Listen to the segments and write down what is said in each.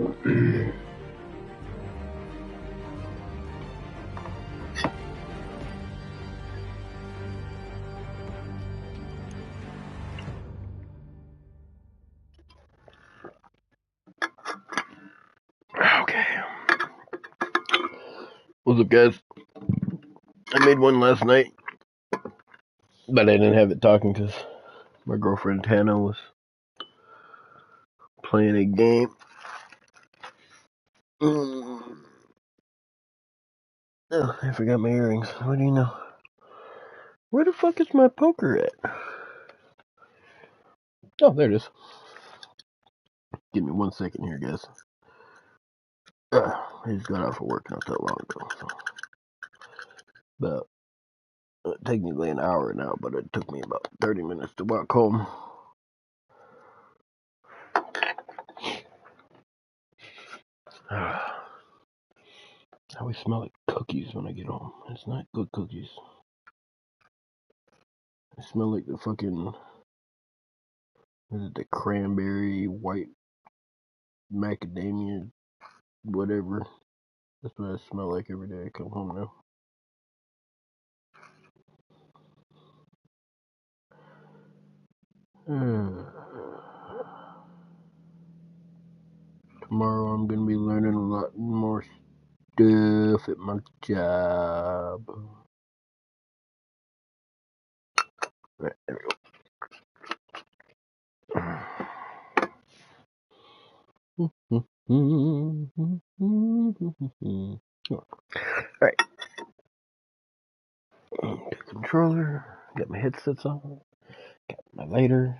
Okay. What's up, guys? I made one last night, but I didn't have it talking because my girlfriend Tana was playing a game. Oh, I forgot my earrings. What do you know? Where the fuck is my poker at? Oh, there it is. Give me 1 second here, guys. I just got off of work not that long ago, so about technically an hour now, but it took me about 30 minutes to walk home. I always smell like cookies when I get home. It's not good cookies. I smell like the fucking, is it the cranberry, white macadamia, whatever. That's what I smell like every day I come home now. Tomorrow I'm gonna be learning a lot more stuff at my job. Right, there we go. Alright. Got the controller, got my headsets on, got my lighter.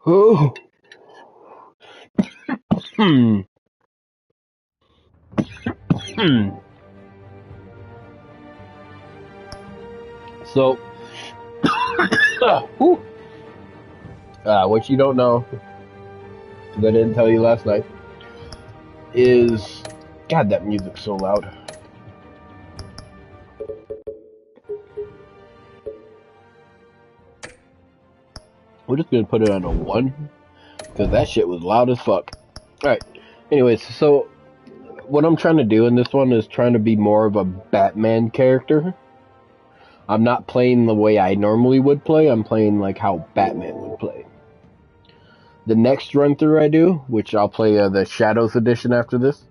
Oh! So, what you don't know, that I didn't tell you last night, is, God, that music's so loud. We're just gonna put it on a 1, because that shit was loud as fuck. Alright, anyways, so, what I'm trying to do in this one is trying to be more of a Batman character. I'm not playing the way I normally would play, I'm playing like how Batman would play. The next run through I do, which I'll play the Shadows edition after this,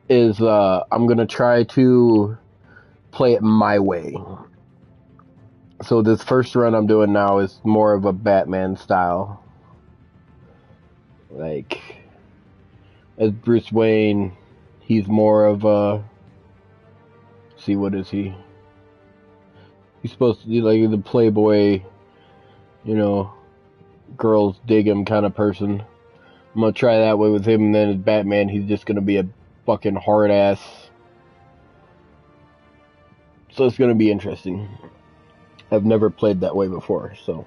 is I'm gonna try to play it my way. So this first run I'm doing now is more of a Batman style. Like, as Bruce Wayne, he's more of a, see, what is he? He's supposed to be like the playboy, you know, girls dig him kind of person. I'm gonna try that way with him, and then as Batman, he's just gonna be a fucking hard ass. So it's gonna be interesting. I've never played that way before, so.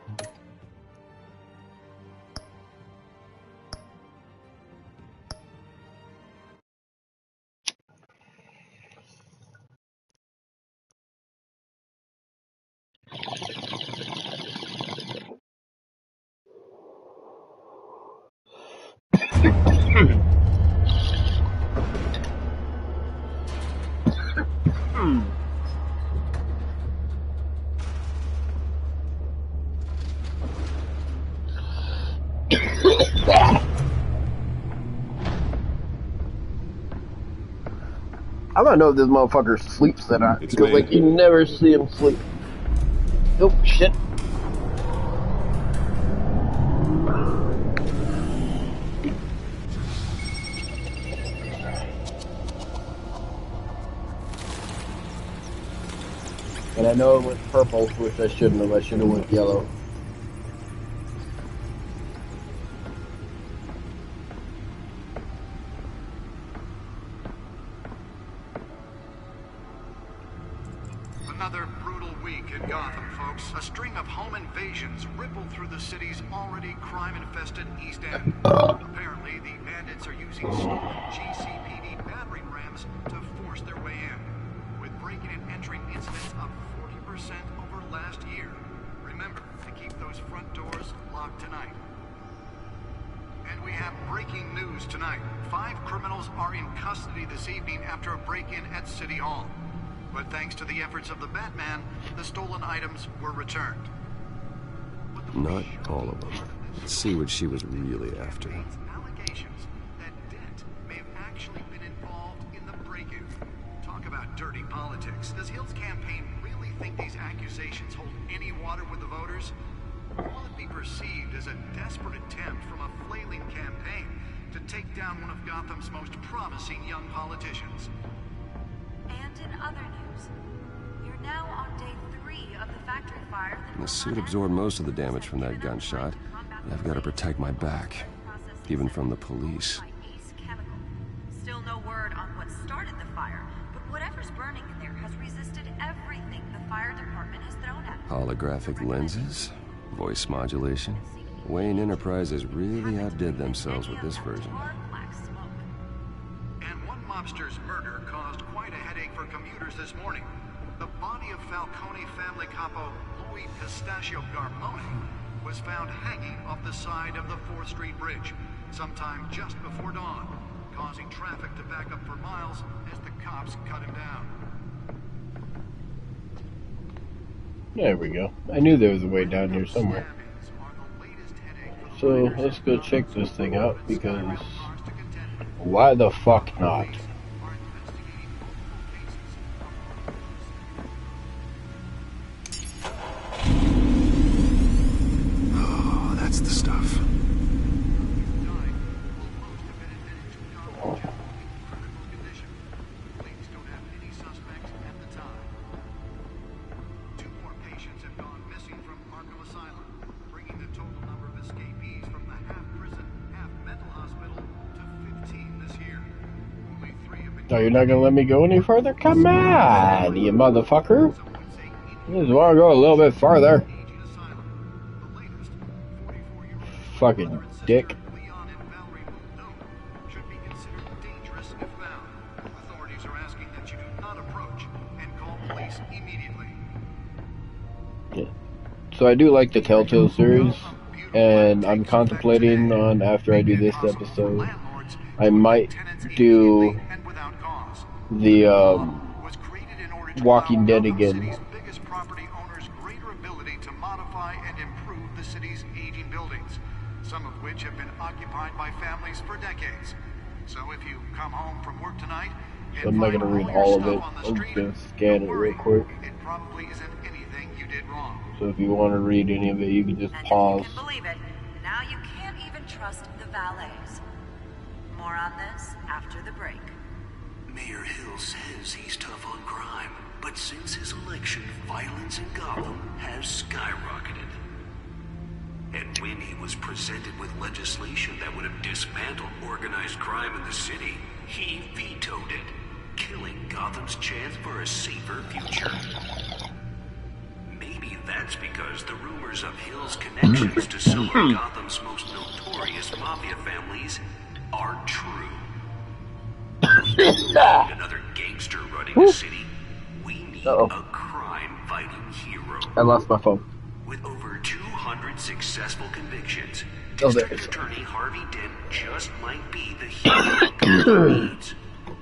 I don't know if this motherfucker sleeps or not, because like you never see him sleep. Oh shit. And I know it went purple, which I shouldn't have. I should have went yellow. Another brutal week in Gotham, folks. A string of home invasions rippled through the city's already crime-infested East End. Apparently, the bandits are using stolen GCPD battering rams to force their way in, with breaking and entering incidents front doors locked tonight. And we have breaking news tonight. 5 criminals are in custody this evening after a break-in at City Hall. But thanks to the efforts of the Batman, the stolen items were returned. Not all of them. Let's see what she was really after. Allegations that Dent may have actually been involved in the break-in. Talk about dirty politics. Does Hill's campaign really think these accusations hold any water with the voters? Or will it be perceived as a desperate attempt from a flailing campaign to take down one of Gotham's most promising young politicians? And in other news, we're now on day 3 of the factory fire. The suit absorbed most of the damage from that gunshot. And I've got to protect my back, even from the police. Still no word on what started the fire, but whatever's burning in there has resisted everything the fire department has thrown at it. Holographic lenses, voice modulation. Wayne Enterprises really outdid themselves with this version. And one mobster's murder caused quite a headache for commuters this morning. The body of Falcone family capo Louis Pistachio Garmone was found hanging off the side of the 4th Street Bridge sometime just before dawn, causing traffic to back up for miles as the cops cut him down. There we go. I knew there was a way down here somewhere. So let's go check this thing out, because why the fuck not? Oh, that's the stuff. Oh, you're not gonna let me go any further? Come on, you motherfucker! I just wanna go a little bit farther. Fucking dick. Yeah. So I do like the Telltale series, and I'm contemplating on, after I do this episode, I might do the Walking Dead again. Biggest property owners' greater ability to modify and improve the city's aging buildings, some of which have been occupied by families for decades. So if you come home from work tonight, So I'm not gonna read all of it. I'm just gonna scan it real quick. It probably isn't anything you did wrong. So if you want to read any of it, you can just And pause. if you can believe it, now you can't even trust the valets. More on this after the break. Mayor Hill says he's tough on crime, but since his election, violence in Gotham has skyrocketed. And when he was presented with legislation that would have dismantled organized crime in the city, he vetoed it, killing Gotham's chance for a safer future. Maybe that's because the rumors of Hill's connections to some of Gotham's most notorious mafia families are true. We don't need another gangster running the city. We need a crime-fighting hero. I lost my phone. With over 200 successful convictions, Oh, there it District is. Attorney Harvey Dent just might be the hero Gotham needs.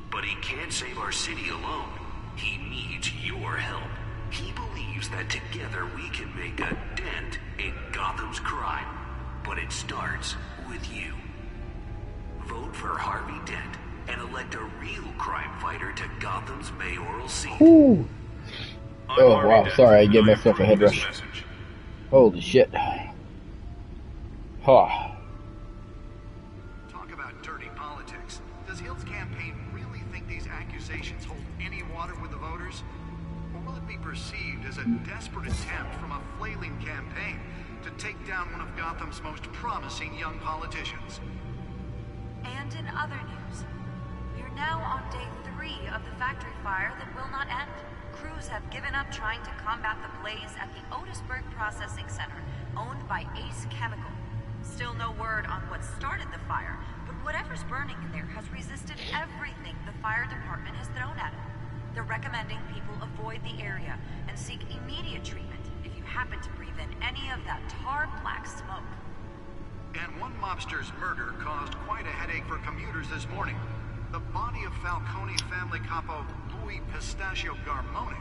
But he can't save our city alone. He needs your help. He believes that together we can make a dent in Gotham's crime. But it starts with you. Vote for Harvey Dent and elect a real crime fighter to Gotham's mayoral seat. Ooh. Oh wow, sorry, I gave myself a head rush. Holy shit. Huh. Talk about dirty politics. Does Hill's campaign really think these accusations hold any water with the voters? Or will it be perceived as a desperate attempt from a flailing campaign to take down one of Gotham's most promising young politicians? And in other news, we're now on day 3 of the factory fire that will not end. Crews have given up trying to combat the blaze at the Otisburg Processing Center, owned by Ace Chemical. Still no word on what started the fire, but whatever's burning in there has resisted everything the fire department has thrown at it. They're recommending people avoid the area and seek immediate treatment if you happen to breathe in any of that tar black smoke. And one mobster's murder caused quite a headache for commuters this morning. The body of Falcone family capo Louis Pistachio Garmone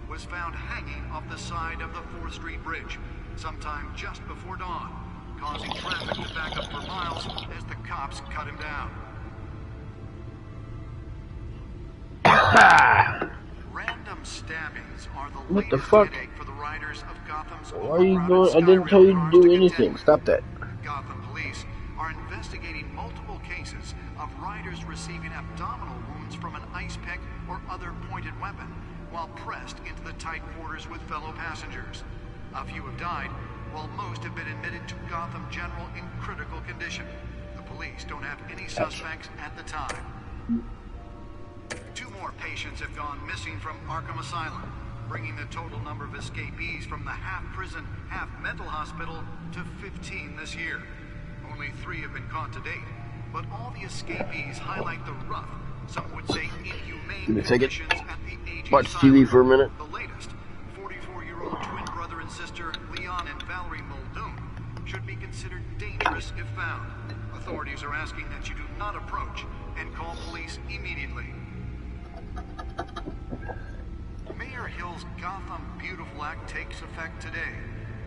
was found hanging off the side of the 4th Street Bridge sometime just before dawn, causing traffic to back up for miles as the cops cut him down. Random stabbings are the What the latest fuck? headache for the riders of Gotham's Why are you overcrowded going? I didn't tell you to Skyrail do cars get anything. dented. Stop that. Gotham police are investigating multiple cases of riders receiving abdominal wounds from an ice pick or other pointed weapon while pressed into the tight quarters with fellow passengers. A few have died, while most have been admitted to Gotham General in critical condition. The police don't have any suspects at the time. 2 more patients have gone missing from Arkham Asylum, bringing the total number of escapees from the half-prison, half-mental hospital to 15 this year. Only 3 have been caught to date, but all the escapees highlight the rough, some would say inhumane conditions at the aging Watch asylum. TV for a minute. The latest, 44-year-old twin brother and sister Leon and Valerie Muldoon, should be considered dangerous if found. Authorities are asking that you do not approach and call police immediately. Mayor Hill's Gotham Beautiful Act takes effect today,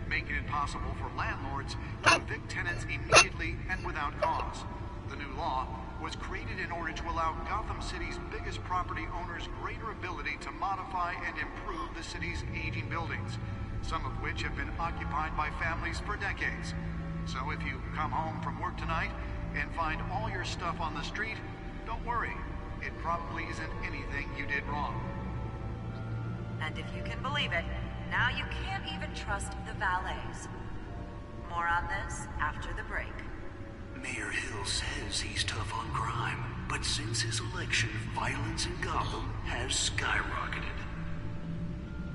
making it possible for landlords to evict tenants immediately and without cause. The new law was created in order to allow Gotham City's biggest property owners greater ability to modify and improve the city's aging buildings, some of which have been occupied by families for decades. So if you come home from work tonight and find all your stuff on the street, don't worry. It probably isn't anything you did wrong. And if you can believe it, now you can't even trust the valets. More on this after the break. Mayor Hill says he's tough on crime, but since his election, violence in Gotham has skyrocketed.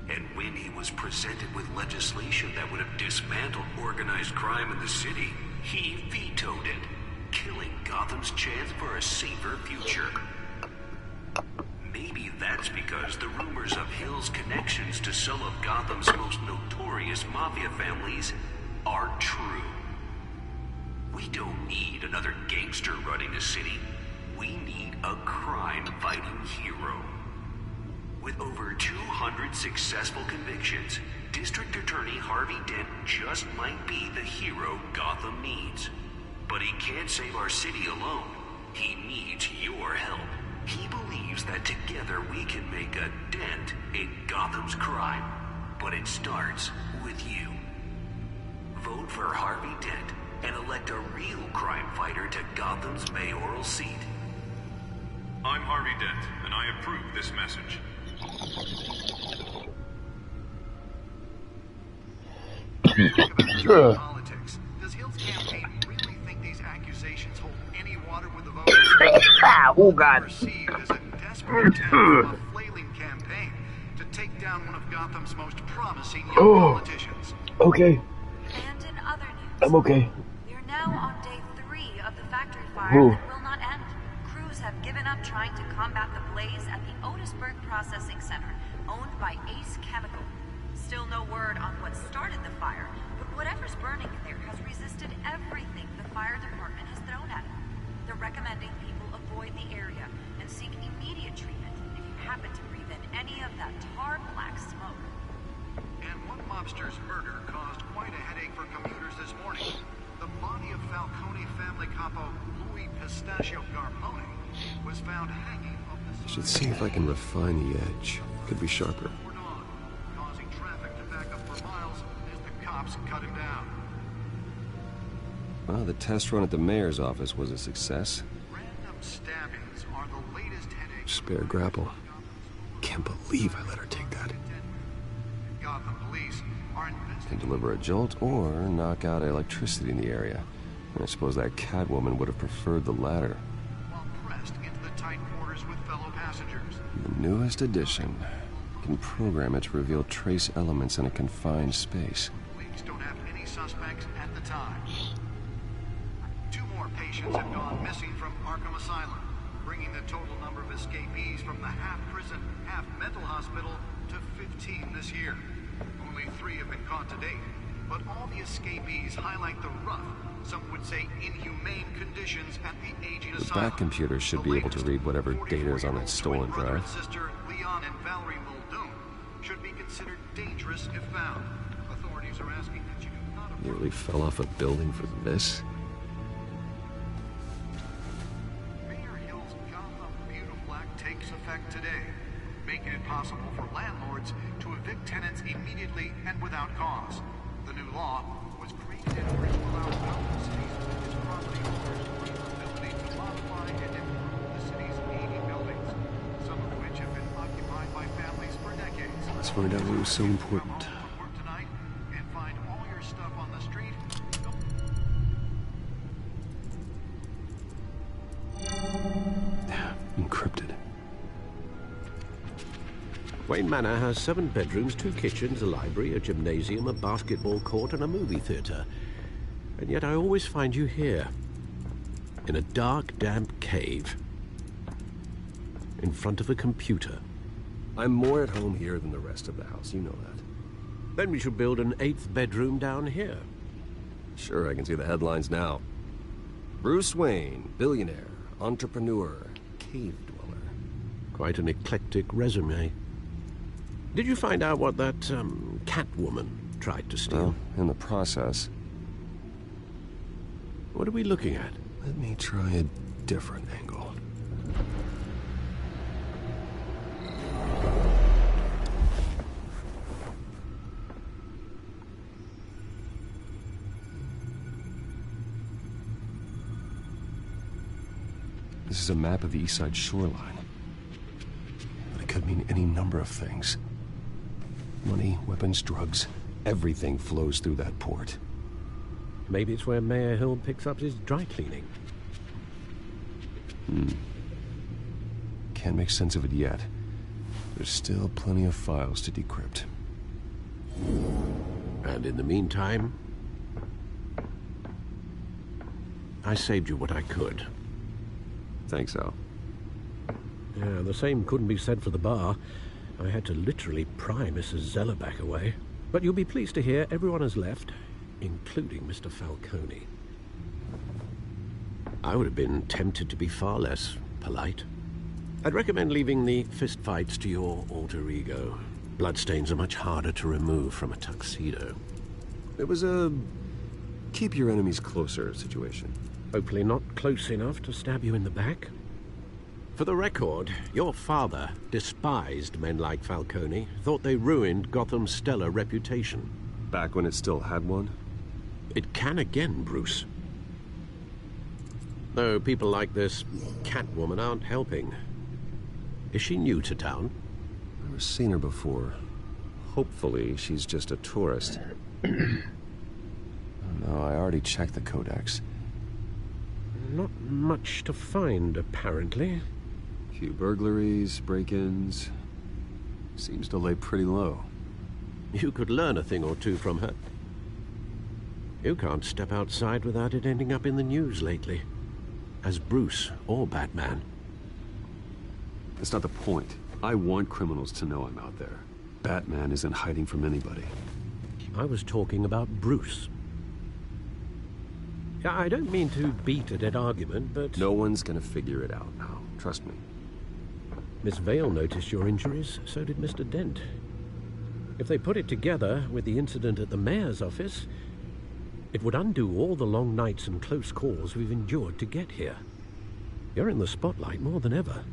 And when he was presented with legislation that would have dismantled organized crime in the city, he vetoed it, killing Gotham's chance for a safer future. Maybe that's because the rumors of Hill's connections to some of Gotham's most notorious mafia families are true. We don't need another gangster running the city. We need a crime-fighting hero. With over 200 successful convictions, District Attorney Harvey Dent just might be the hero Gotham needs. But he can't save our city alone. He needs your help. He believes that together we can make a dent in Gotham's crime. But it starts with you. Vote for Harvey Dent and elect a real crime fighter to Gotham's mayoral seat. I'm Harvey Dent, and I approve this message. About politics. Does Hill's campaign really think these accusations hold any water with the voters? Oh, God. Perceived as a desperate attempt from a flailing campaign to take down one of Gotham's most promising young politicians. Okay, And in other news, I'm okay. we're now on day 3 of the factory fire that will not end. Crews have given up trying to combat the blaze at the Otisburg Processing Center, owned by Ace Chemical. Still no word on what started the fire, but whatever's burning in there has resisted everything the fire department has thrown at it. They're recommending people avoid the area and seek immediate treatment if you happen to breathe in any of that tar black smoke. And one mobster's murder caused quite a headache for commuters this morning. The body of Falcone family capo Louis Pistachio Garmone was found hanging off the I should see if I can refine the edge. Could be sharper. before dawn, causing traffic to back up for miles as the cops cut him down. Well, the test run at the mayor's office was a success. Random stabbings are the latest headache. Spare grapple. Can't believe I let her take that. Gotham police are Can investigating. deliver a jolt or knock out electricity in the area. And I suppose that Catwoman would have preferred the latter. While pressed into the tight quarters with fellow passengers. The newest addition can program it to reveal trace elements in a confined space. Police don't have any suspects at the time. 2 more patients have gone missing from Arkham Asylum, bringing the total number of escapees from the half-prison, half-mental hospital to 15 this year. Only 3 have been caught to date, but all the escapees highlight the rough, some would say inhumane conditions at the aging asylum. That computer should be able to read whatever data is on that stolen brother and drive. sister Leon and Valerie Muldoon should be considered dangerous if found. Authorities are asking that you do not approach. Nearly fell off a building for this. Mayor Hill's Gotham Beautiful Act takes effect today, making it possible for landlords to evict tenants immediately and without cause. The new law was created in order to allow Gotham cities and its property owners the ability to modify and improve the city's aging buildings, some of which have been occupied by families for decades. Let's find out what was so important. Come home from work tonight and find all your stuff on the street. Encrypted. Wayne Manor has 7 bedrooms, 2 kitchens, a library, a gymnasium, a basketball court, and a movie theater. And yet I always find you here, in a dark, damp cave, in front of a computer. I'm more at home here than the rest of the house, you know that. Then we should build an 8th bedroom down here. Sure, I can see the headlines now. Bruce Wayne, billionaire, entrepreneur, cave dweller. Quite an eclectic resume. Did you find out what that, Catwoman tried to steal? Well, in the process. What are we looking at? Let me try a different angle. This is a map of the East Side shoreline. But it could mean any number of things. Money, weapons, drugs, everything flows through that port. Maybe it's where Mayor Hill picks up his dry cleaning. Can't make sense of it yet. There's still plenty of files to decrypt. And in the meantime, I saved you what I could. Thanks, Al. Yeah, the same couldn't be said for the bar. I had to literally pry Mrs. Zellerback away. But you'll be pleased to hear everyone has left, including Mr. Falcone. I would have been tempted to be far less polite. I'd recommend leaving the fistfights to your alter ego. Bloodstains are much harder to remove from a tuxedo. It was a keep your enemies closer situation. Hopefully not close enough to stab you in the back. For the record, your father despised men like Falcone, thought they ruined Gotham's stellar reputation. Back when it still had one? It can again, Bruce. Though people like this Catwoman aren't helping. Is she new to town? Never seen her before. Hopefully she's just a tourist. No, I already checked the codex. Not much to find, apparently. Few burglaries, break-ins. Seems to lay pretty low. You could learn a thing or two from her. You can't step outside without it ending up in the news lately. As Bruce or Batman. That's not the point. I want criminals to know I'm out there. Batman isn't hiding from anybody. I was talking about Bruce. I don't mean to beat a dead argument, but... No one's gonna figure it out now. Trust me. Miss Vale noticed your injuries, so did Mr. Dent. If they put it together with the incident at the mayor's office, it would undo all the long nights and close calls we've endured to get here. You're in the spotlight more than ever.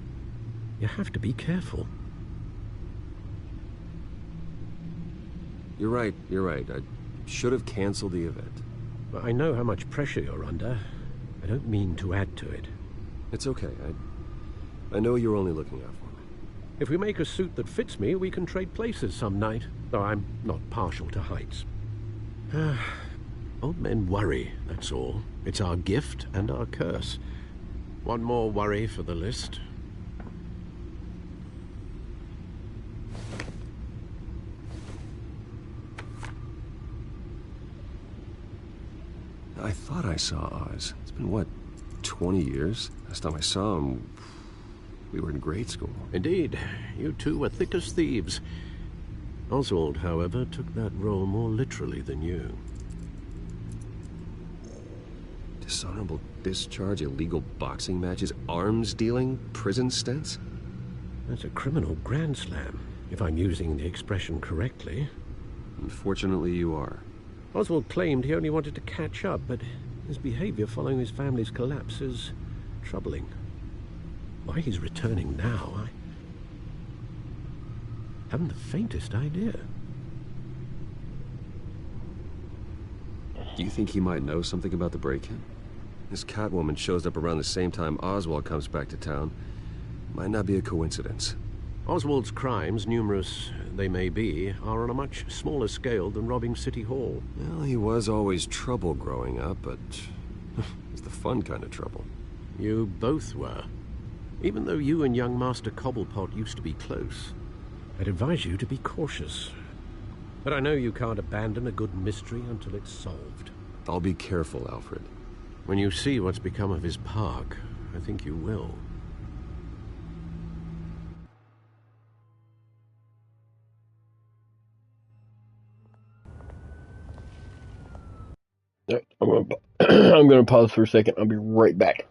You have to be careful. You're right. I should have canceled the event. I know how much pressure you're under. I don't mean to add to it. It's okay. I know you're only looking out for me. If we make a suit that fits me, we can trade places some night, though I'm not partial to heights. Old men worry, that's all. It's our gift and our curse. One more worry for the list. I thought I saw Oz. It's been, what, 20 years? Last time I saw him, we were in grade school. Indeed. You two were thick as thieves. Oswald, however, took that role more literally than you. Dishonorable discharge, illegal boxing matches, arms dealing, prison stints? That's a criminal grand slam, if I'm using the expression correctly. Unfortunately, you are. Oswald claimed he only wanted to catch up, but his behavior following his family's collapse is troubling. Why he's returning now, I haven't the faintest idea. Do you think he might know something about the break-in? This Catwoman shows up around the same time Oswald comes back to town. Might not be a coincidence. Oswald's crimes, numerous they may be, are on a much smaller scale than robbing City Hall. Well, he was always trouble growing up, but it's the fun kind of trouble. You both were. Even though you and young Master Cobblepot used to be close, I'd advise you to be cautious. But I know you can't abandon a good mystery until it's solved. I'll be careful, Alfred. When you see what's become of his park, I think you will. I'm gonna pause for a second. I'll be right back.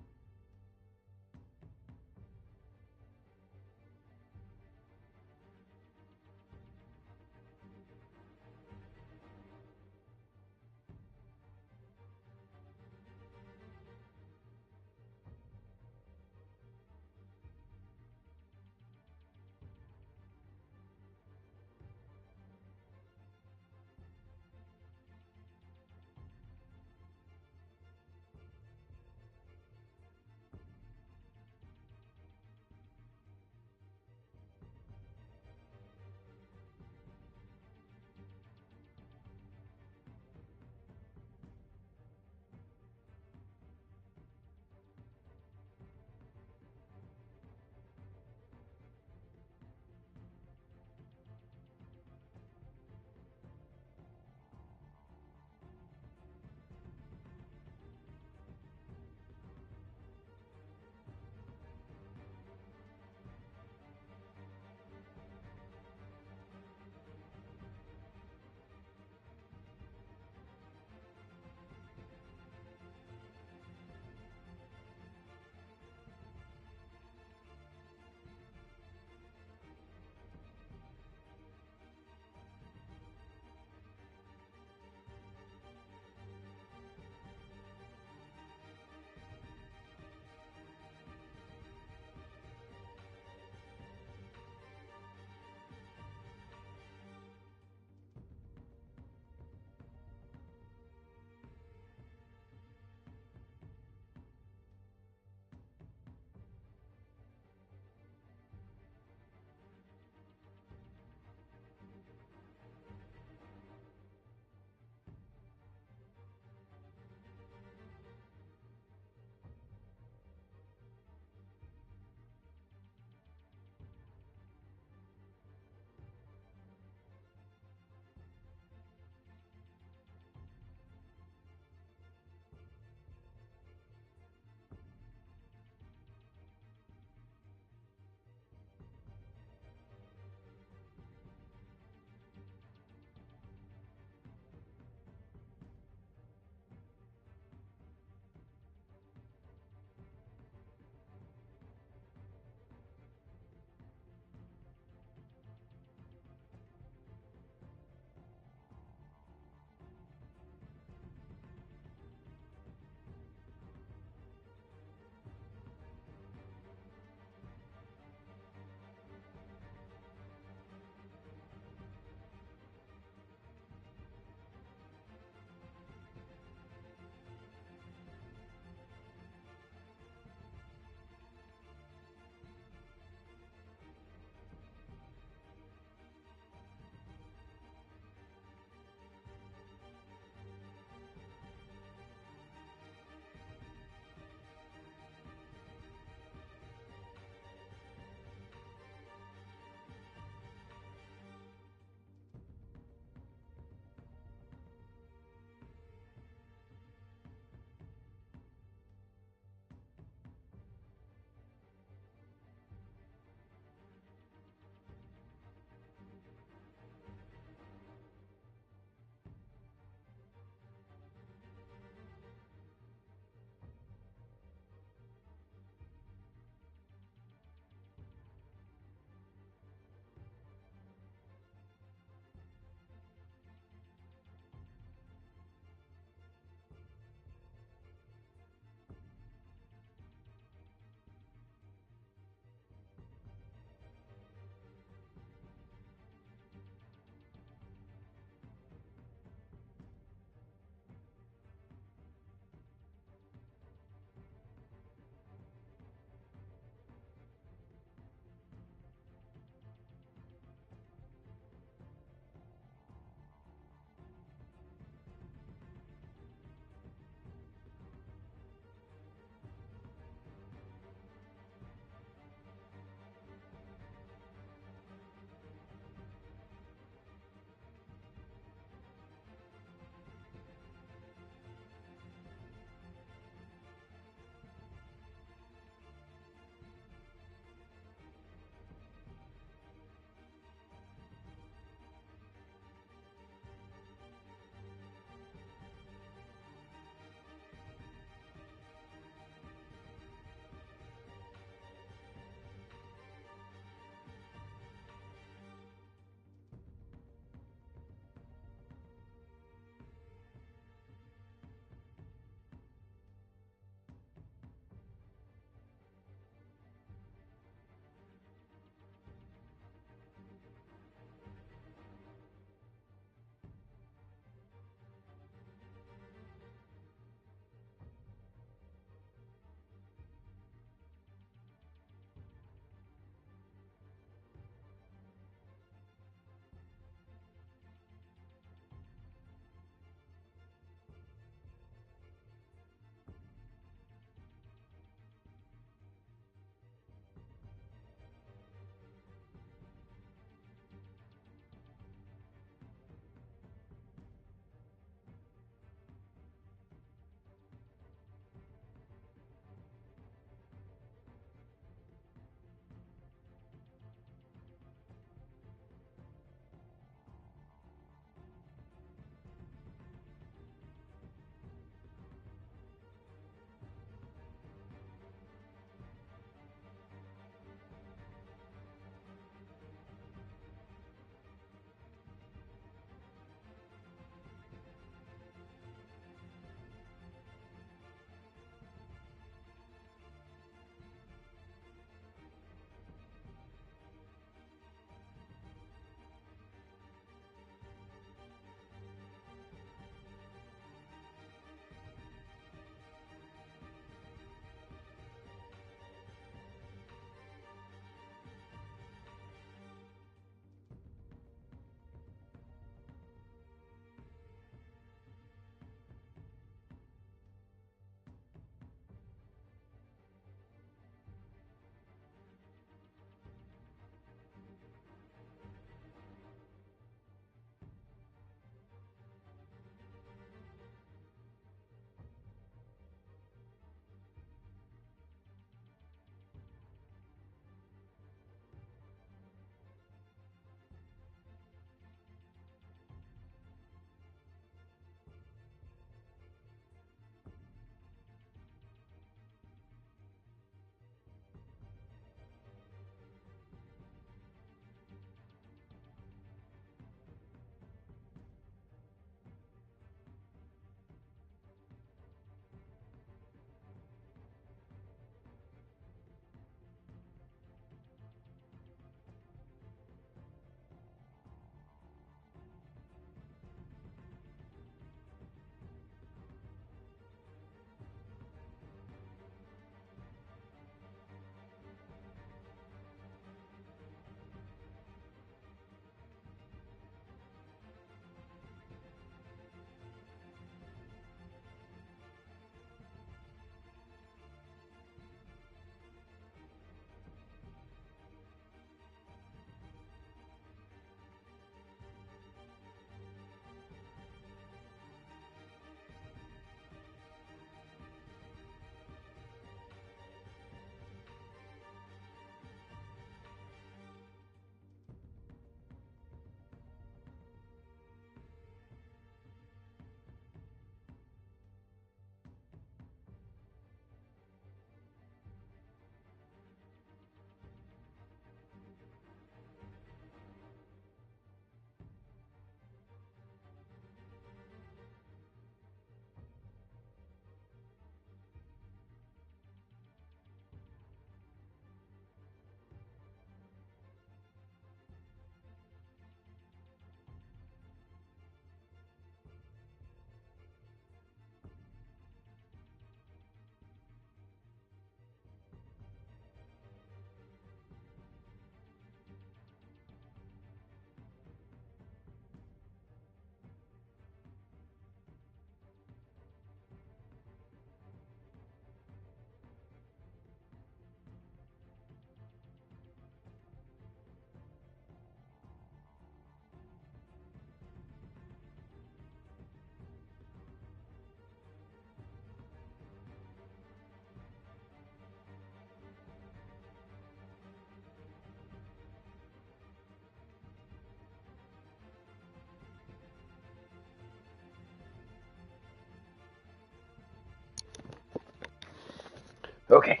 Okay.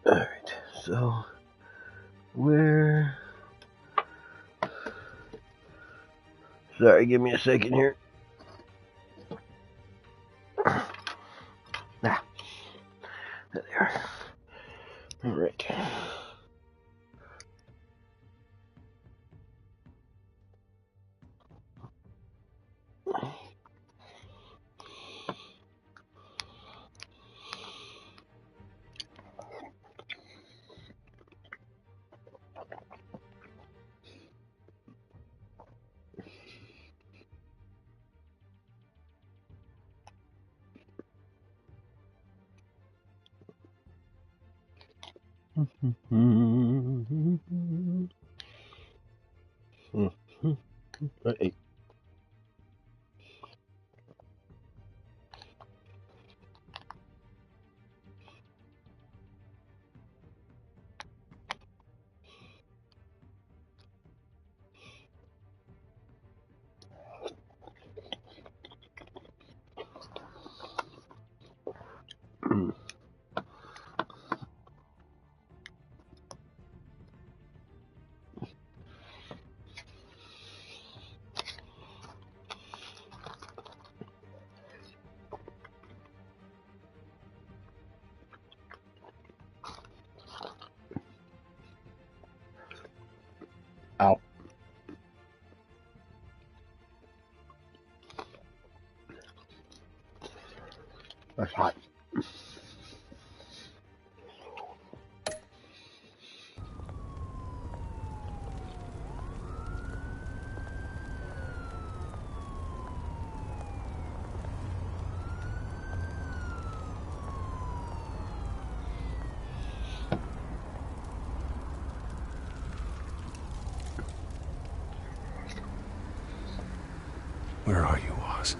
Alright, so where... Sorry, give me a second here. Ah, there they are. Alright. Hey. Ow. That's hot. Where are you, Oz?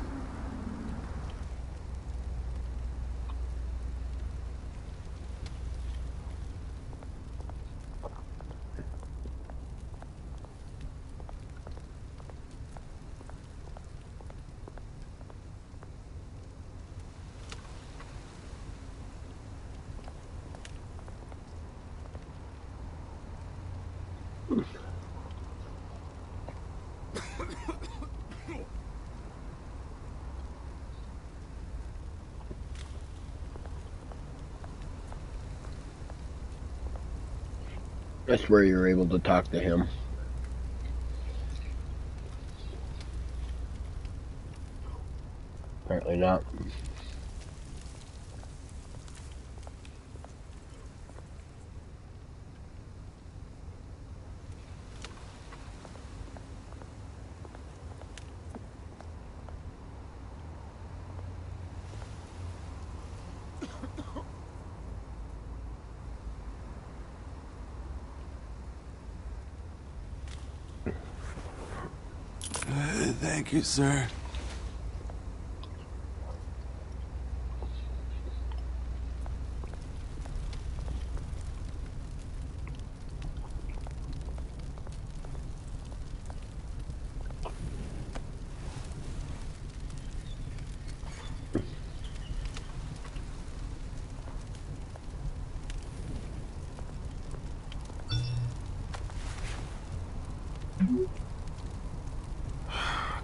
That's where you're able to talk to him. Apparently not. Thank you, sir.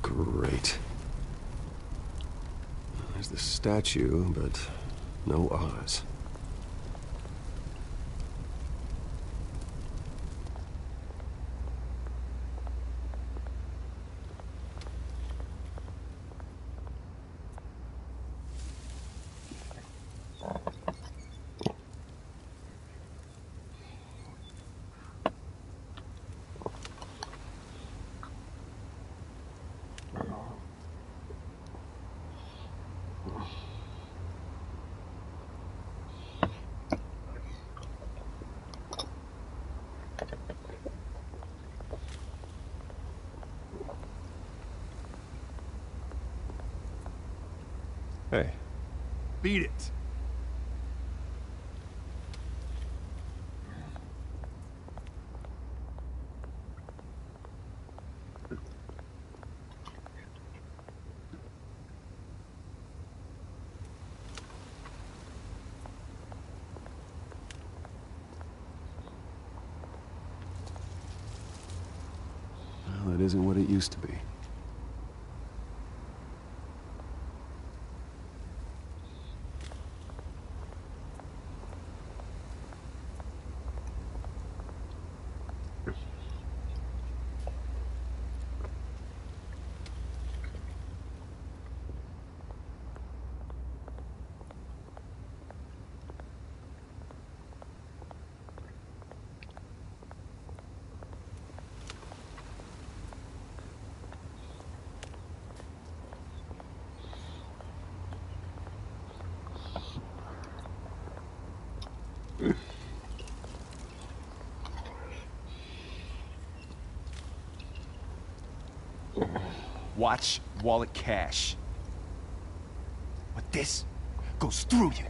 Great. There's the statue, but no Oz. Hey. Beat it. isn't what it used to be. Watch wallet cash. But this goes through you.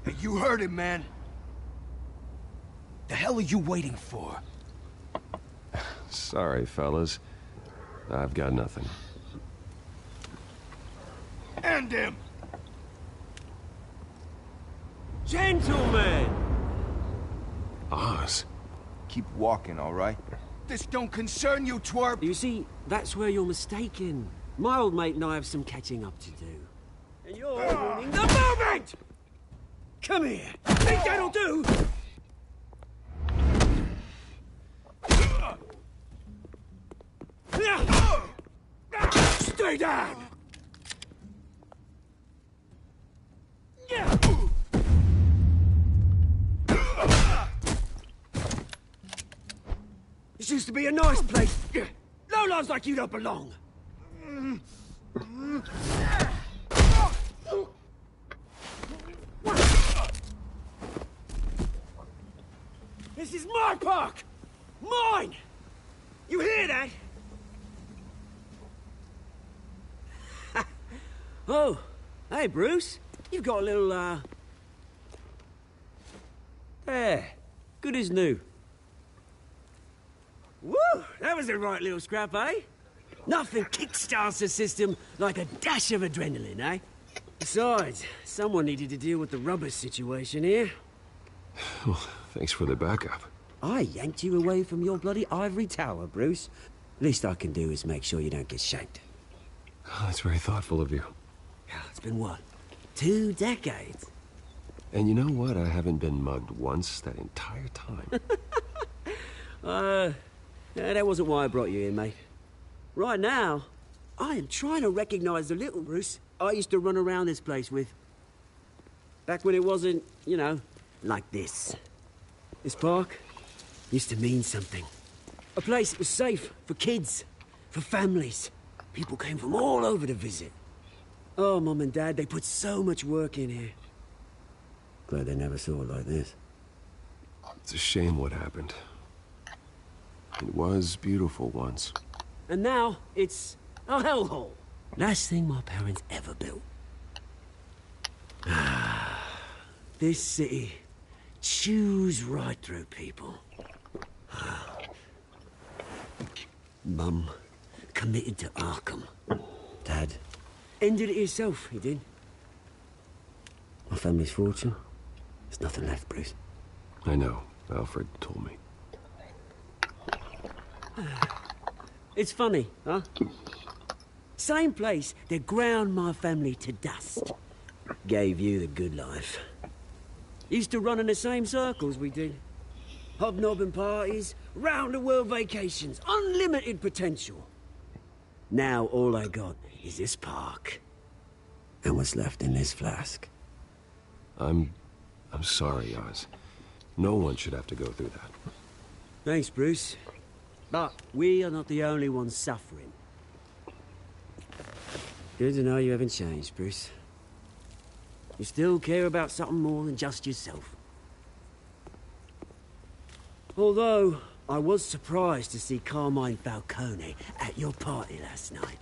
Hey, you heard it, man. The hell are you waiting for? Sorry, fellas. I've got nothing. End him! Gentlemen! Oz. Keep walking, all right? This don't concern you, twerp! You see, that's where you're mistaken. My old mate and I have some catching up to do. And you're ruining the moment! Come here! Think that'll do? Stay down! This used to be a nice place. Lowlifes like you don't belong. This is my park! Mine! You hear that? Oh, hey, Bruce. You've got a little, There. Good as new. Woo! That was a right little scrap, eh? Nothing kickstarts the system like a dash of adrenaline, eh? Besides, someone needed to deal with the rubber situation here. Well, thanks for the backup. I yanked you away from your bloody ivory tower, Bruce. Least I can do is make sure you don't get shanked. Oh, that's very thoughtful of you. It's been what? 2 decades? And you know what? I haven't been mugged once that entire time. That wasn't why I brought you in, mate. Right now, I am trying to recognize the little Bruce I used to run around this place with. Back when it wasn't, you know, like this. This park used to mean something. A place that was safe for kids, for families. People came from all over to visit. Oh, Mum and Dad, they put so much work in here. Glad they never saw it like this. It's a shame what happened. It was beautiful once. And now, it's a hellhole. Last thing my parents ever built. This city chews right through people. Mum committed to Arkham. Dad ended it himself, he did. My family's fortune, there's nothing left, Bruce. I know. Alfred told me. It's funny, huh? Same place that ground my family to dust. Gave you the good life. Used to run in the same circles we did. Hobnobbing parties, round-the-world vacations, unlimited potential. Now all I got is this park. And what's left in this flask. I'm sorry, Oz. No one should have to go through that. Thanks, Bruce. But we are not the only ones suffering. Good to know you haven't changed, Bruce. You still care about something more than just yourself. Although, I was surprised to see Carmine Falcone at your party last night.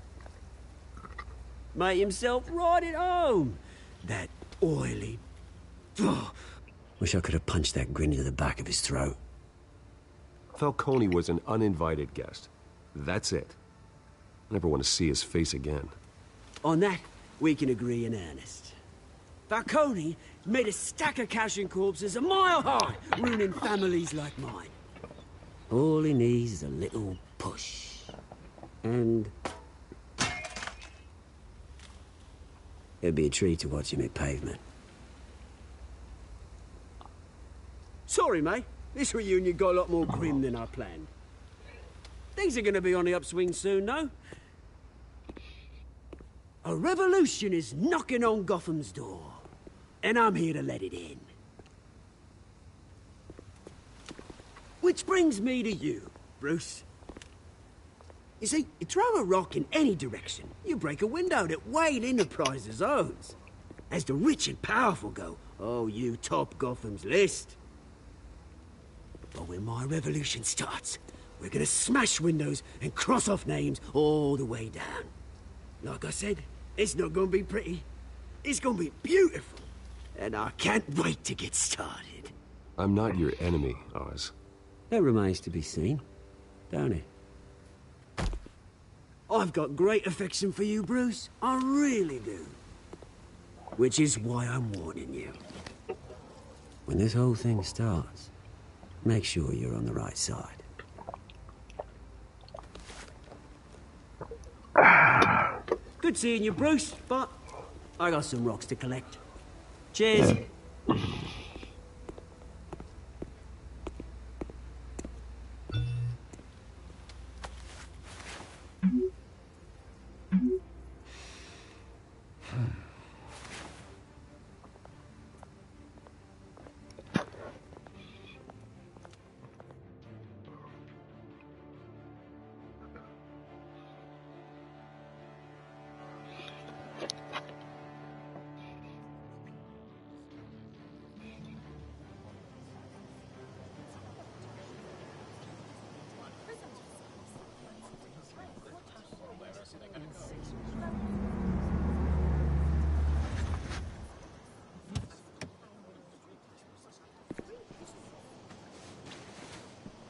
Made himself right at home. That oily... Wish I could have punched that grin into the back of his throat. Falcone was an uninvited guest. That's it. I never want to see his face again. On that, we can agree in earnest. Falcone made a stack of cash and corpses a mile high, ruining families like mine. All he needs is a little push. And... it'd be a treat to watch him hit pavement. Sorry, mate. This reunion got a lot more grim than I planned. Things are gonna be on the upswing soon, though. A revolution is knocking on Gotham's door. And I'm here to let it in. Which brings me to you, Bruce. You see, you throw a rock in any direction, you break a window that Wayne Enterprises owns. As the rich and powerful go, oh, you top Gotham's list. But when my revolution starts, we're gonna smash windows and cross off names all the way down. Like I said, it's not gonna be pretty. It's gonna be beautiful. And I can't wait to get started. I'm not your enemy, Oz. That remains to be seen, don't it? I've got great affection for you, Bruce. I really do. Which is why I'm warning you. When this whole thing starts, make sure you're on the right side. Good seeing you, Bruce, but I got some rocks to collect. Cheers.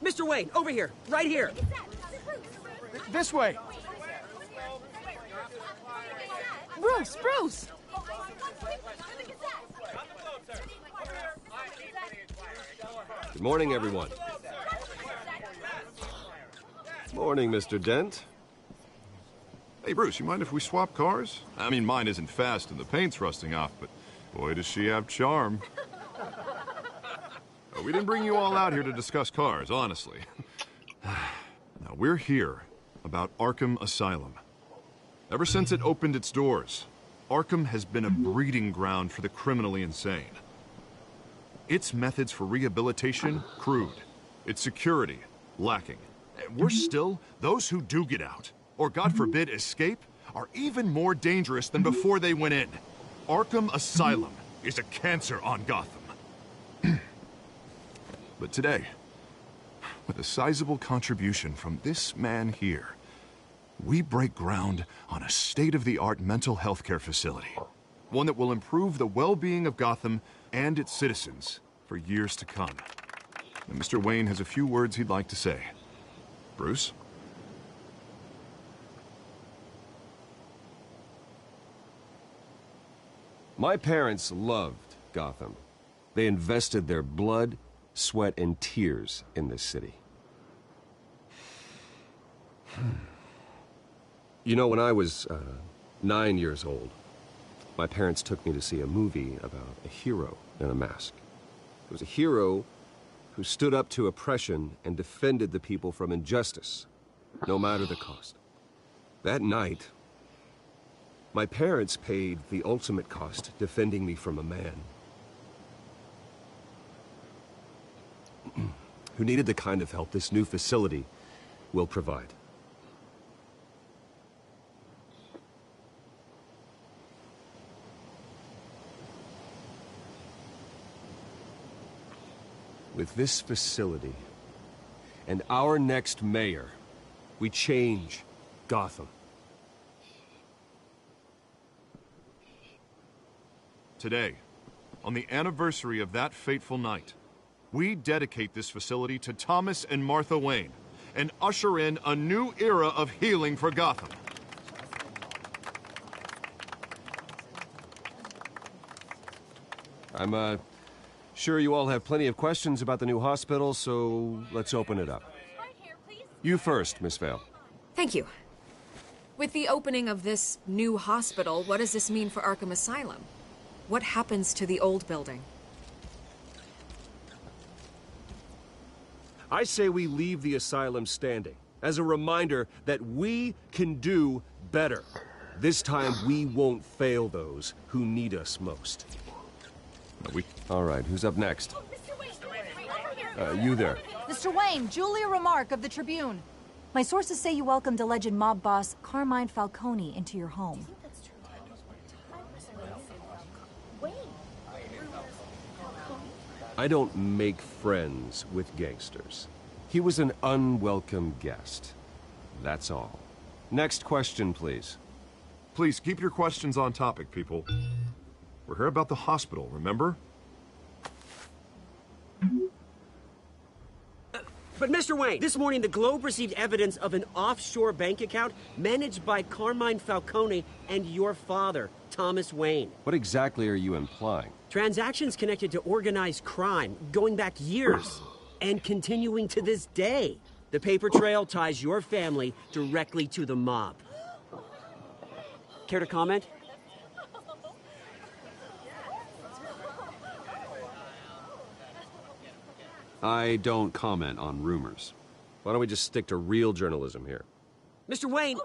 Mr. Wayne, over here, right here. This way. Bruce! Good morning, everyone. Morning, Mr. Dent. Hey, Bruce, you mind if we swap cars? I mean, mine isn't fast and the paint's rusting off, but boy, does she have charm. We didn't bring you all out here to discuss cars, honestly. Now, we're here about Arkham Asylum. Ever since it opened its doors, Arkham has been a breeding ground for the criminally insane. Its methods for rehabilitation, crude. Its security, lacking. And worse still, those who do get out, or God forbid escape, are even more dangerous than before they went in. Arkham Asylum is a cancer on Gotham. But today, with a sizable contribution from this man here, we break ground on a state-of-the-art mental health care facility. One that will improve the well-being of Gotham and its citizens for years to come. And Mr. Wayne has a few words he'd like to say. Bruce? My parents loved Gotham. They invested their blood, sweat, and tears in this city. You know, when I was 9 years old, my parents took me to see a movie about a hero in a mask. It was a hero who stood up to oppression and defended the people from injustice, no matter the cost. That night, my parents paid the ultimate cost defending me from a man who needed the kind of help this new facility will provide. With this facility and our next mayor, we change Gotham. Today, on the anniversary of that fateful night, we dedicate this facility to Thomas and Martha Wayne and usher in a new era of healing for Gotham. I'm sure you all have plenty of questions about the new hospital, so let's open it up. You first, Miss Vale. Thank you. With the opening of this new hospital, what does this mean for Arkham Asylum? What happens to the old building? I say we leave the asylum standing, as a reminder that we can do better. This time we won't fail those who need us most. All right, who's up next? You there. Mr. Wayne, Julia Remark of the Tribune. My sources say you welcomed alleged mob boss Carmine Falcone into your home. I don't make friends with gangsters. He was an unwelcome guest. That's all. Next question, please. Please, keep your questions on topic, people. We're here about the hospital, remember? But Mr. Wayne, this morning the Globe received evidence of an offshore bank account managed by Carmine Falcone and your father, Thomas Wayne. What exactly are you implying? Transactions connected to organized crime, going back years, and continuing to this day. The paper trail ties your family directly to the mob. Care to comment? I don't comment on rumors. Why don't we just stick to real journalism here? Mr. Wayne,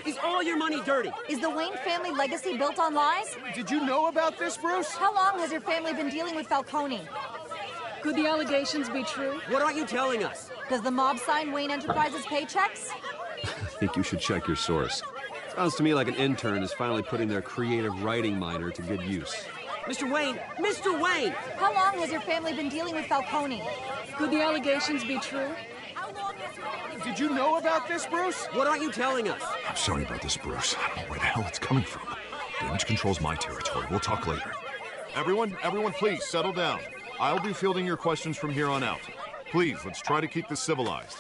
is all your money dirty? Is the Wayne family legacy built on lies? Did you know about this, Bruce? How long has your family been dealing with Falcone? Could the allegations be true? What aren't you telling us? Does the mob sign Wayne Enterprises paychecks? I think you should check your source. Sounds to me like an intern is finally putting their creative writing minor to good use. Mr. Wayne! How long has your family been dealing with Falcone? Could the allegations be true? Did you know about this, Bruce? What aren't you telling us? I'm sorry about this, Bruce. I don't know where the hell it's coming from. Damage control's my territory. We'll talk later. Everyone, please, settle down. I'll be fielding your questions from here on out. Please, let's try to keep this civilized.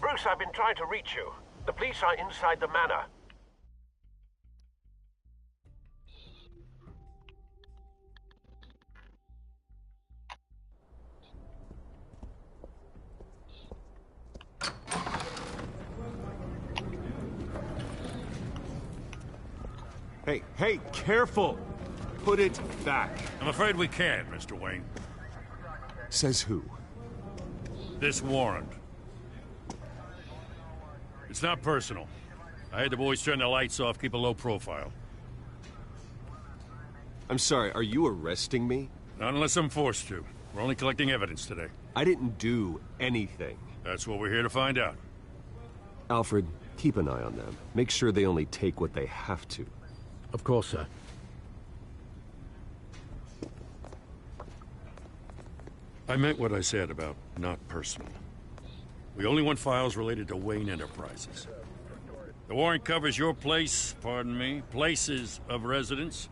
Bruce, I've been trying to reach you. The police are inside the manor. Hey, careful! Put it back. I'm afraid we can't, Mr. Wayne. Says who? This warrant. It's not personal. I had the boys turn the lights off, keep a low profile. I'm sorry, are you arresting me? Not unless I'm forced to. We're only collecting evidence today. I didn't do anything. That's what we're here to find out. Alfred, keep an eye on them. Make sure they only take what they have to. Of course, sir. I meant what I said about not personal. We only want files related to Wayne Enterprises. The warrant covers your place, pardon me, places of residence,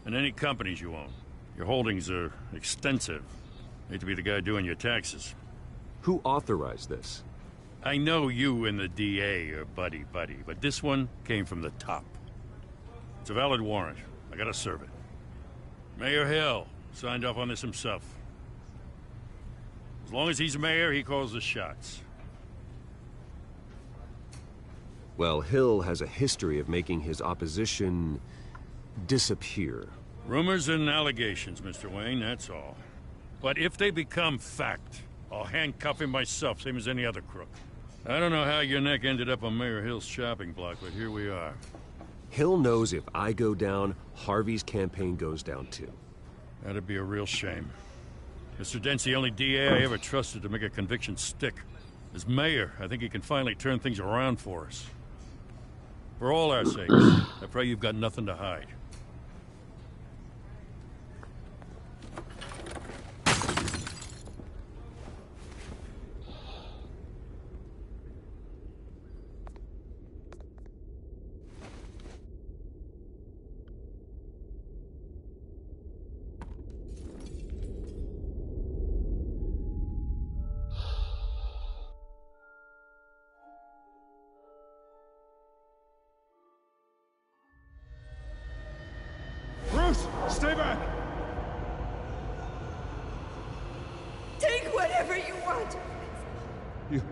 and any companies you own. Your holdings are extensive. Hate to be the guy doing your taxes. Who authorized this? I know you and the DA are buddy-buddy, but this one came from the top. It's a valid warrant. I gotta serve it. Mayor Hill signed off on this himself. As long as he's mayor, he calls the shots. Well, Hill has a history of making his opposition disappear. Rumors and allegations, Mr. Wayne, that's all. But if they become fact, I'll handcuff him myself, same as any other crook. I don't know how your neck ended up on Mayor Hill's shopping block, but here we are. Hill knows if I go down, Harvey's campaign goes down too. That'd be a real shame. Mr. Dent's the only DA I ever trusted to make a conviction stick. As mayor, I think he can finally turn things around for us. For all our sakes, I pray you've got nothing to hide. You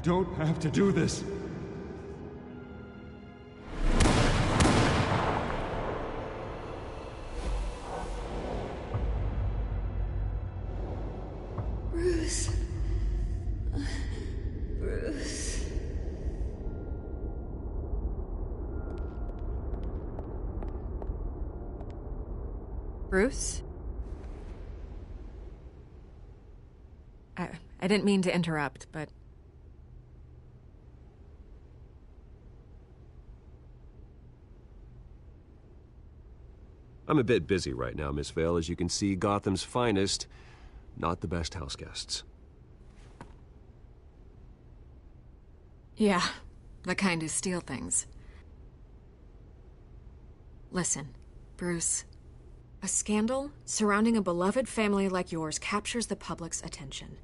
don't have to do this. Bruce. Bruce. Bruce? I didn't mean to interrupt, but... I'm a bit busy right now, Miss Vale. As you can see, Gotham's finest, not the best house guests. Yeah, the kind who steal things. Listen, Bruce. A scandal surrounding a beloved family like yours captures the public's attention.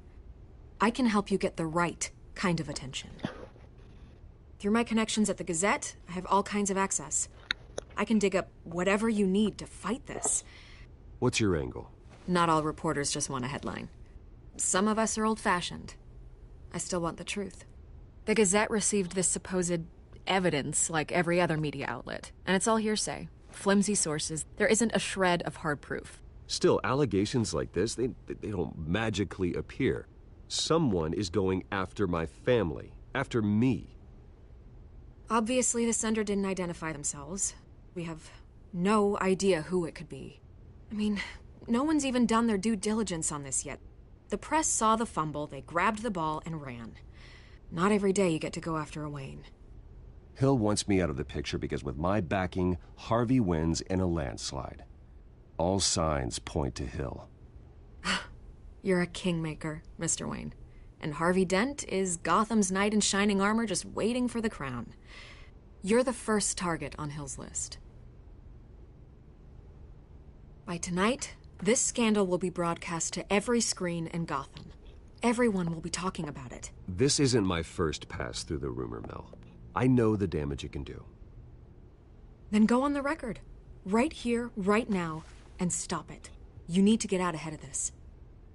I can help you get the right kind of attention. Through my connections at the Gazette, I have all kinds of access. I can dig up whatever you need to fight this. What's your angle? Not all reporters just want a headline. Some of us are old-fashioned. I still want the truth. The Gazette received this supposed evidence like every other media outlet, and it's all hearsay. Flimsy sources. There isn't a shred of hard proof. Still, allegations like this, they don't magically appear. Someone is going after my family, after me. Obviously, the sender didn't identify themselves. We have no idea who it could be. I mean, no one's even done their due diligence on this yet. The press saw the fumble, they grabbed the ball and ran. Not every day you get to go after a Wayne. Hill wants me out of the picture because with my backing, Harvey wins in a landslide. All signs point to Hill. You're a kingmaker, Mr. Wayne. And Harvey Dent is Gotham's knight in shining armor just waiting for the crown. You're the first target on Hill's list. By tonight, this scandal will be broadcast to every screen in Gotham. Everyone will be talking about it. This isn't my first pass through the rumor mill. I know the damage it can do. Then go on the record. Right here, right now, and stop it. You need to get out ahead of this.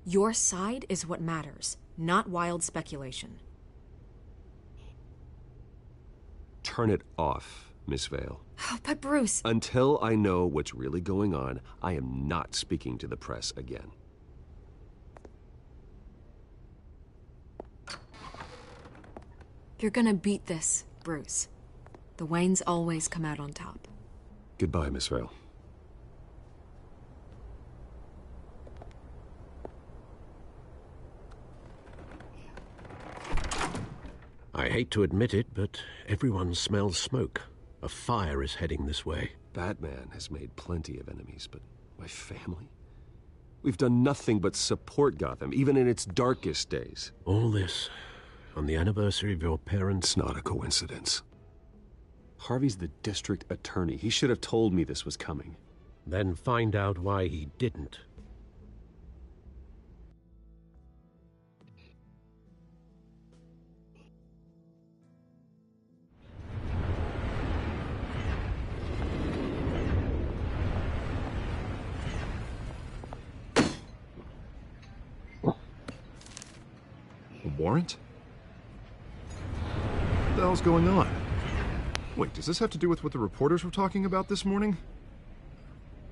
Your side is what matters, not wild speculation. Turn it off, Miss Vale. Oh, but Bruce... Until I know what's really going on, I am not speaking to the press again. You're gonna beat this, Bruce. The Waynes always come out on top. Goodbye, Miss Vale. I hate to admit it, but everyone smells smoke. A fire is heading this way. Batman has made plenty of enemies, but my family? We've done nothing but support Gotham, even in its darkest days. All this on the anniversary of your parents'... It's not a coincidence. Harvey's the district attorney. He should have told me this was coming. Then find out why he didn't. A warrant? What the hell's going on? Wait, does this have to do with what the reporters were talking about this morning?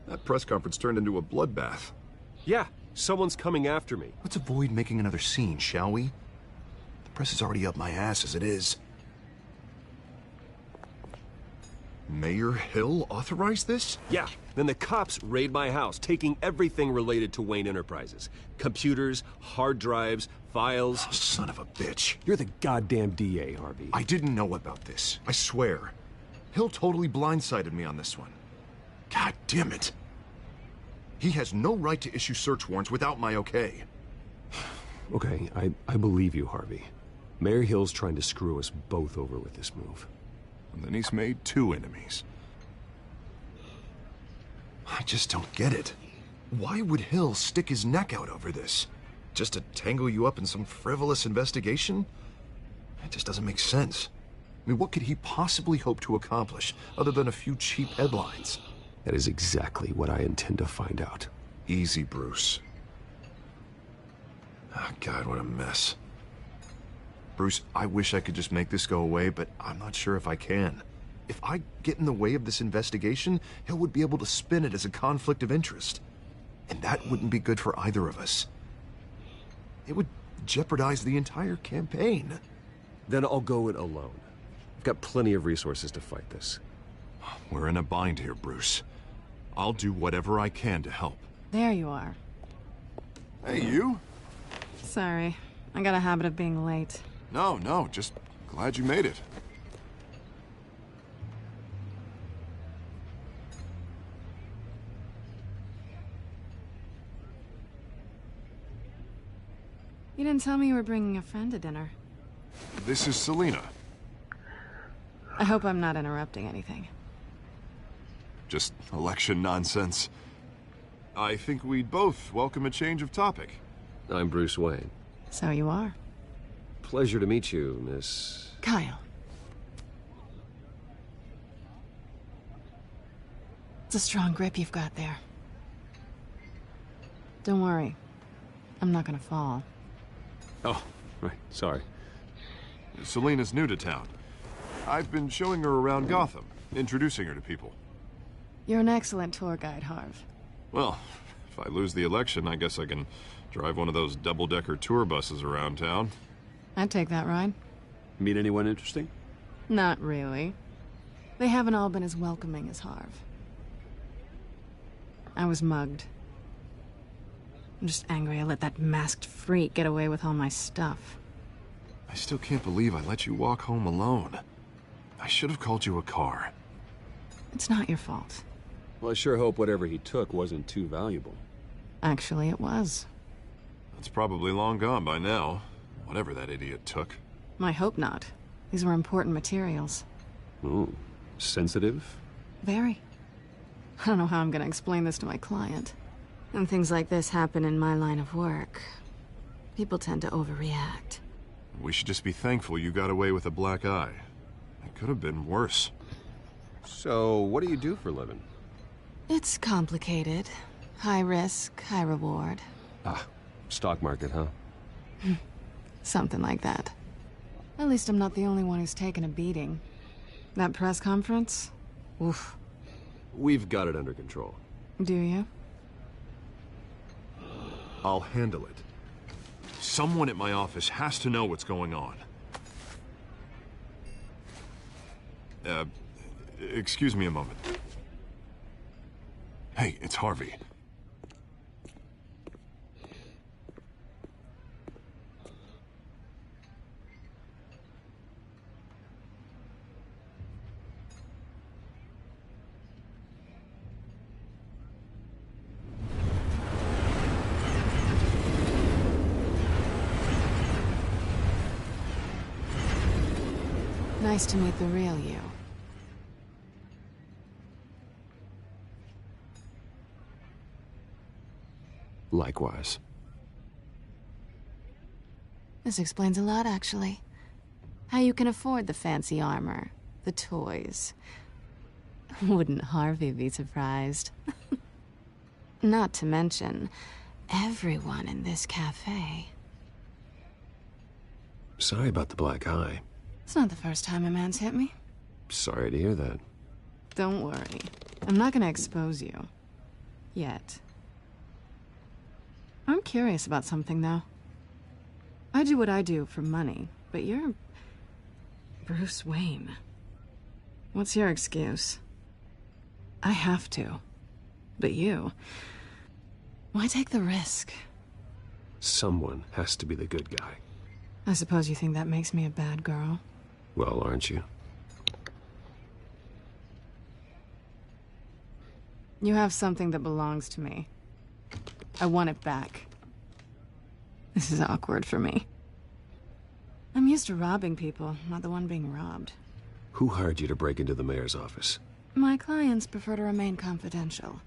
That press conference turned into a bloodbath. Yeah, someone's coming after me. Let's avoid making another scene, shall we? The press is already up my ass as it is. Mayor Hill authorized this? Yeah, then the cops raid my house, taking everything related to Wayne Enterprises. Computers, hard drives, files. Oh, son of a bitch. You're the goddamn DA, Harvey. I didn't know about this. I swear. Hill totally blindsided me on this one. God damn it. He has no right to issue search warrants without my okay. Okay, I believe you, Harvey. Mayor Hill's trying to screw us both over with this move. And then he's made two enemies. I just don't get it. Why would Hill stick his neck out over this? Just to tangle you up in some frivolous investigation? It just doesn't make sense. I mean, what could he possibly hope to accomplish other than a few cheap headlines? That is exactly what I intend to find out. Easy, Bruce. Oh, God, what a mess. Bruce, I wish I could just make this go away, but I'm not sure if I can. If I get in the way of this investigation, Hill would be able to spin it as a conflict of interest. And that wouldn't be good for either of us. It would jeopardize the entire campaign. Then I'll go it alone. I've got plenty of resources to fight this. We're in a bind here, Bruce. I'll do whatever I can to help. There you are. Hey, you? Sorry. I got a habit of being late. No, just glad you made it. You didn't tell me you were bringing a friend to dinner. This is Selina. I hope I'm not interrupting anything. Just election nonsense. I think we'd both welcome a change of topic. I'm Bruce Wayne. So you are. Pleasure to meet you, Miss... Kyle. It's a strong grip you've got there. Don't worry. I'm not gonna fall. Oh, right, sorry. Selina's new to town. I've been showing her around Gotham, introducing her to people. You're an excellent tour guide, Harv. Well, if I lose the election, I guess I can drive one of those double-decker tour buses around town. I'd take that ride. Meet anyone interesting? Not really. They haven't all been as welcoming as Harv. I was mugged. I'm just angry I let that masked freak get away with all my stuff. I still can't believe I let you walk home alone. I should have called you a car. It's not your fault. Well, I sure hope whatever he took wasn't too valuable. Actually, it was. It's probably long gone by now, whatever that idiot took. I hope not. These were important materials. Ooh, sensitive? Very. I don't know how I'm gonna explain this to my client. When things like this happen in my line of work, people tend to overreact. We should just be thankful you got away with a black eye. It could have been worse. So, what do you do for a living? It's complicated. High risk, high reward. Ah, stock market, huh? Something like that. At least I'm not the only one who's taken a beating. That press conference? Oof. We've got it under control. Do you? I'll handle it. Someone at my office has to know what's going on. Excuse me a moment. Hey, it's Harvey. Nice to meet the real you. Likewise. This explains a lot, actually. How you can afford the fancy armor, the toys. Wouldn't Harvey be surprised? Not to mention, everyone in this cafe. Sorry about the black eye. It's not the first time a man's hit me. Sorry to hear that. Don't worry. I'm not gonna expose you. Yet. I'm curious about something, though. I do what I do for money, but you're... Bruce Wayne. What's your excuse? I have to. But you... Why take the risk? Someone has to be the good guy. I suppose you think that makes me a bad girl? Well, aren't you? You have something that belongs to me. I want it back. This is awkward for me. I'm used to robbing people, not the one being robbed. Who hired you to break into the mayor's office? My clients prefer to remain confidential.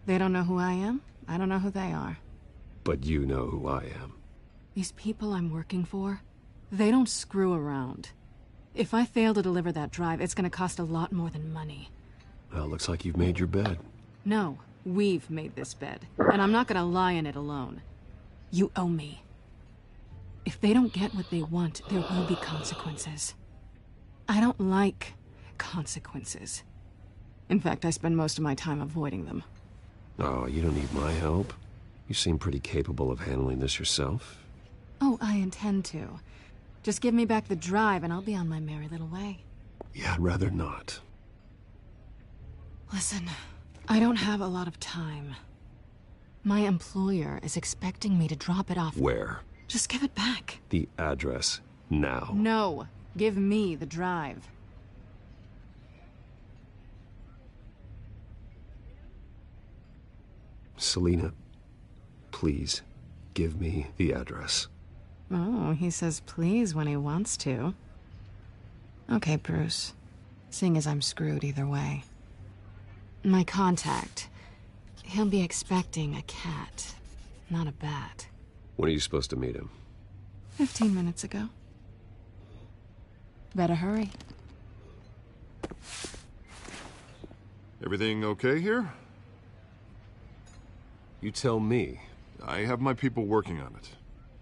They don't know who I am. I don't know who they are. But you know who I am. These people I'm working for, they don't screw around. If I fail to deliver that drive, it's gonna cost a lot more than money. Well, looks like you've made your bed. No, we've made this bed, and I'm not gonna lie in it alone. You owe me. If they don't get what they want, there will be consequences. I don't like consequences. In fact, I spend most of my time avoiding them. Oh, you don't need my help. You seem pretty capable of handling this yourself. Oh, I intend to. Just give me back the drive and I'll be on my merry little way. Yeah, I'd rather not. Listen, I don't have a lot of time. My employer is expecting me to drop it off. Where? Just give it back. The address, now. No, give me the drive. Selina, please, give me the address. Oh, he says please when he wants to. Okay, Bruce. Seeing as I'm screwed either way. My contact. He'll be expecting a cat, not a bat. When are you supposed to meet him? 15 minutes ago. Better hurry. Everything okay here? You tell me. I have my people working on it.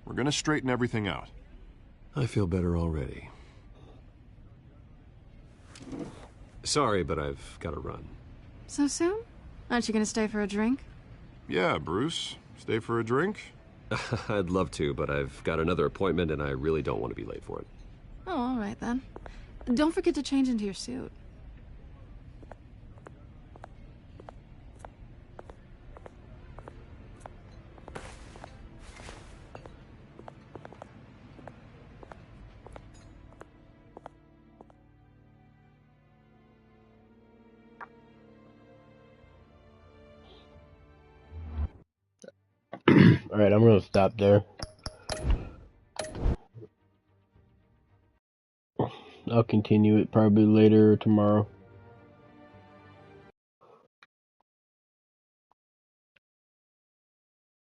We're gonna straighten everything out. I feel better already. Sorry, but I've got to run. So soon? Aren't you gonna stay for a drink? Yeah, Bruce. Stay for a drink? I'd love to, but I've got another appointment and I really don't want to be late for it. Oh, all right then. Don't forget to change into your suit. Alright, I'm gonna stop there. I'll continue it probably later or tomorrow.